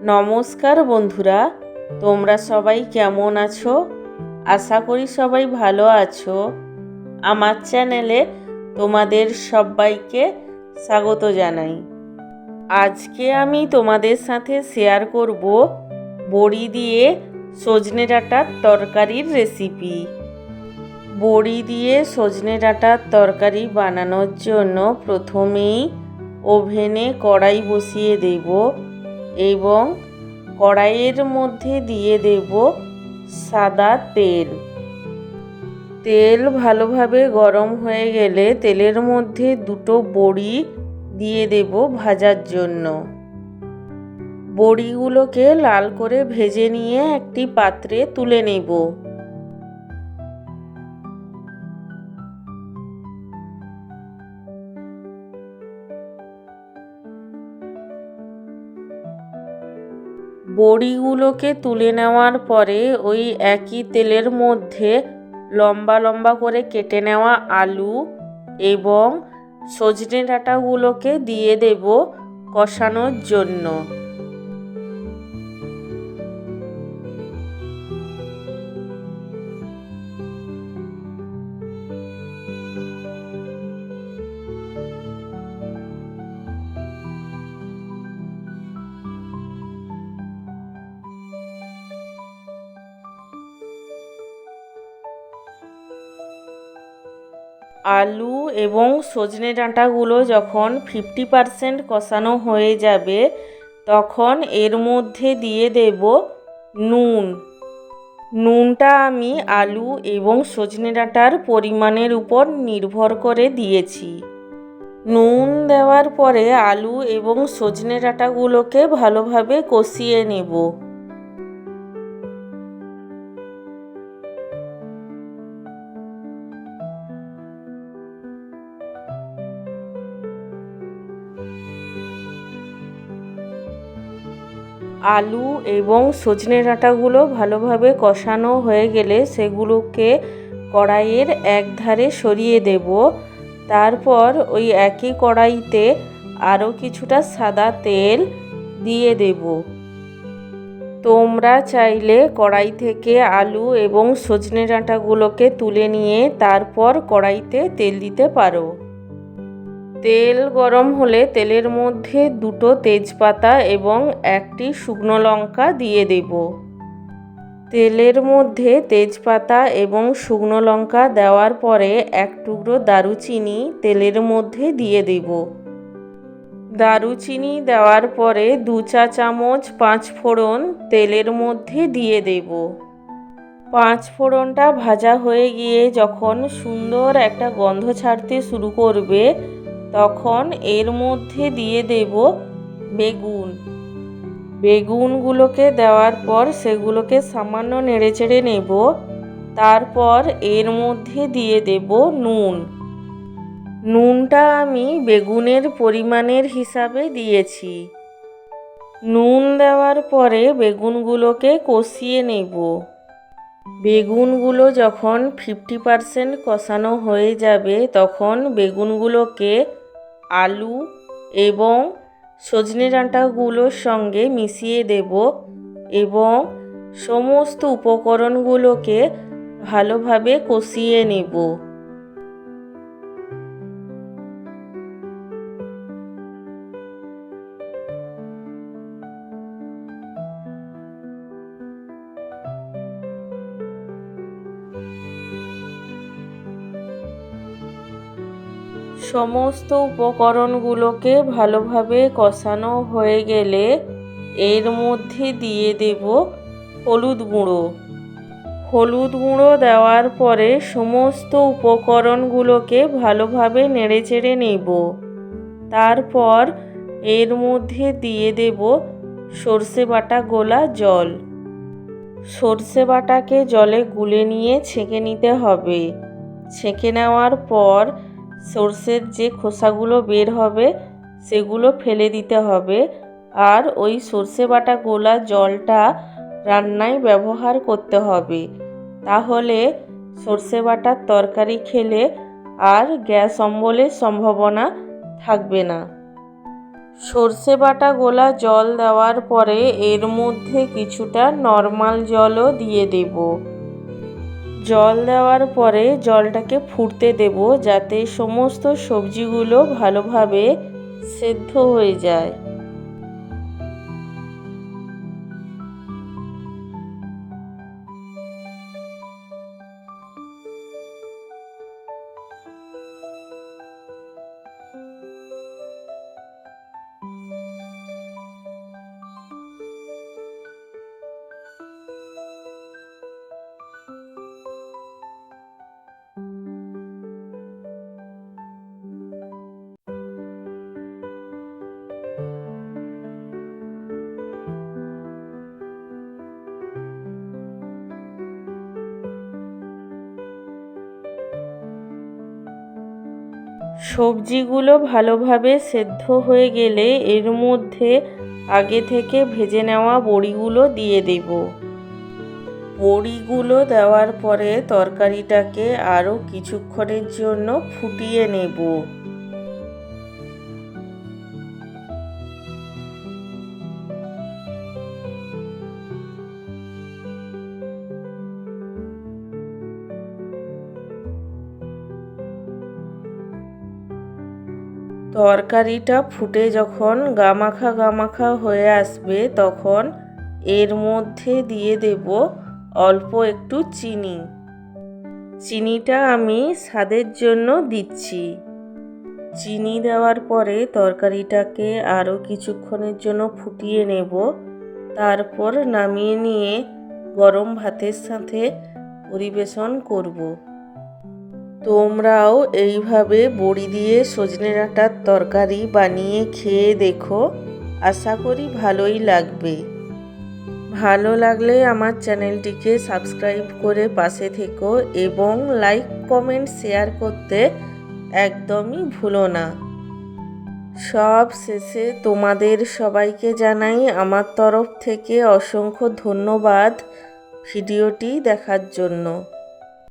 নমস্কার বন্ধুরা, তোমরা সবাই কেমন আছো? আশা করি সবাই ভালো আছো। আমার চ্যানেলে তোমাদের সবাইকে স্বাগত জানাই। আজকে আমি তোমাদের সাথে শেয়ার করব বড়ি দিয়ে সজনে ডাঁটার তরকারির রেসিপি। বড়ি দিয়ে সজনে ডাঁটার তরকারি বানানোর জন্য প্রথমেই ওভেনে কড়াই বসিয়ে দেব এবং কড়াইয়ের মধ্যে দিয়ে দেব সাদা তেল। তেল ভালোভাবে গরম হয়ে গেলে তেলের মধ্যে দুটো বড়ি দিয়ে দেব ভাজার জন্য। বড়িগুলোকে লাল করে ভেজে নিয়ে একটি পাত্রে তুলে নেব। বড়িগুলোকে তুলে নেওয়ার পরে ওই একই তেলের মধ্যে লম্বা লম্বা করে কেটে নেওয়া আলু এবং সজনে ডাঁটাগুলোকে দিয়ে দেব কষানোর জন্য। আলু এবং সজনে ডাঁটাগুলো যখন 50% কষানো হয়ে যাবে তখন এর মধ্যে দিয়ে দেব নুন। নুনটা আমি আলু এবং সজনে ডাঁটার পরিমাণের উপর নির্ভর করে দিয়েছি। নুন দেওয়ার পরে আলু এবং সজনে ডাঁটাগুলোকে ভালোভাবে কষিয়ে নেব। আলু এবং সজনে ডাঁটাগুলো ভালোভাবে কষানো হয়ে গেলে সেগুলোকে কড়াইয়ের এক ধারে সরিয়ে দেব। তারপর ওই একই কড়াইতে আরও কিছুটা সাদা তেল দিয়ে দেব। তোমরা চাইলে কড়াই থেকে আলু এবং সজনে ডাঁটাগুলোকে তুলে নিয়ে তারপর কড়াইতে তেল দিতে পারো। তেল গরম হলে তেলের মধ্যে দুটো তেজপাতা এবং একটি শুকনো লঙ্কা দিয়ে দেব। তেলের মধ্যে তেজপাতা এবং শুকনো লঙ্কা দেওয়ার পরে এক টুকরো দারুচিনি তেলের মধ্যে দিয়ে দেব। দারুচিনি দেওয়ার পরে 2 চা চামচ 5 ফোড়ন তেলের মধ্যে দিয়ে দেব। 5 ফোড়নটা ভাজা হয়ে গিয়ে যখন সুন্দর একটা গন্ধ ছাড়তে শুরু করবে তখন এর মধ্যে দিয়ে দেব বেগুন। বেগুনগুলোকে দেওয়ার পর সেগুলোকে সামান্য নেড়েচেড়ে নেব। তারপর এর মধ্যে দিয়ে দেব নুন। নুনটা আমি বেগুনের পরিমাণের হিসাবে দিয়েছি। নুন দেওয়ার পরে বেগুনগুলোকে কষিয়ে নেব। বেগুনগুলো যখন 50% কষানো হয়ে যাবে তখন বেগুনগুলোকে আলু এবং সজনে ডাঁটাগুলোর সঙ্গে মিশিয়ে দেব এবং সমস্ত উপকরণগুলোকে ভালোভাবে কষিয়ে নেব। সমস্ত উপকরণগুলোকে ভালোভাবে কষানো হয়ে গেলে এর মধ্যে দিয়ে দেব হলুদ গুঁড়ো। হলুদ গুঁড়ো দেওয়ার পরে সমস্ত উপকরণগুলোকে ভালোভাবে নেড়েচেড়ে নেব। তারপর এর মধ্যে দিয়ে দেব সর্ষে বাটা গোলা জল। সর্ষে বাটাকে জলে গুলে নিয়ে ছেঁকে নিতে হবে। ছেঁকে নেওয়ার পর সর্ষের যে খোসাগুলো বের হবে সেগুলো ফেলে দিতে হবে। আর ওই সর্ষে বাটা গোলা জলটা রান্নায় ব্যবহার করতে হবে, তাহলে সর্ষে বাটার তরকারি খেলে আর গ্যাস অম্বলের সম্ভাবনা থাকবে না। সর্ষে বাটা গোলা জল দেওয়ার পরে এর মধ্যে কিছুটা নর্মাল জলও দিয়ে দেব। জল দেওয়ার পরে জলটাকে ফুটতে দেব যাতে সমস্ত সবজিগুলো ভালোভাবে সেদ্ধ হয়ে যায়। সবজিগুলো ভালোভাবে সেদ্ধ হয়ে গেলে এর মধ্যে আগে থেকে ভেজে নেওয়া বড়িগুলো দিয়ে দেব। বড়িগুলো দেওয়ার পরে তরকারিটাকে আরও কিছুক্ষণের জন্য ফুটিয়ে নেব। তরকারিটা ফুটে যখন গামাখা গামাখা হয়ে আসবে তখন এর মধ্যে দিয়ে দেব অল্প একটু চিনি। চিনিটা আমি স্বাদের জন্য দিচ্ছি। চিনি দেওয়ার পরে তরকারিটাকে আরও কিছুক্ষণের জন্য ফুটিয়ে নেব। তারপর নামিয়ে নিয়ে গরম ভাতের সাথে পরিবেশন করব। তোমরাও এইভাবে বড়ি দিয়ে সজনে ডাঁটার তরকারি বানিয়ে খেয়ে দেখো, আশা করি ভালোই লাগবে। ভালো লাগলে আমার চ্যানেলটিকে সাবস্ক্রাইব করে পাশে থেকো এবং লাইক কমেন্ট শেয়ার করতে একদমই ভুলো না। সব শেষে তোমাদের সবাইকে জানাই আমার তরফ থেকে অসংখ্য ধন্যবাদ ভিডিওটি দেখার জন্য।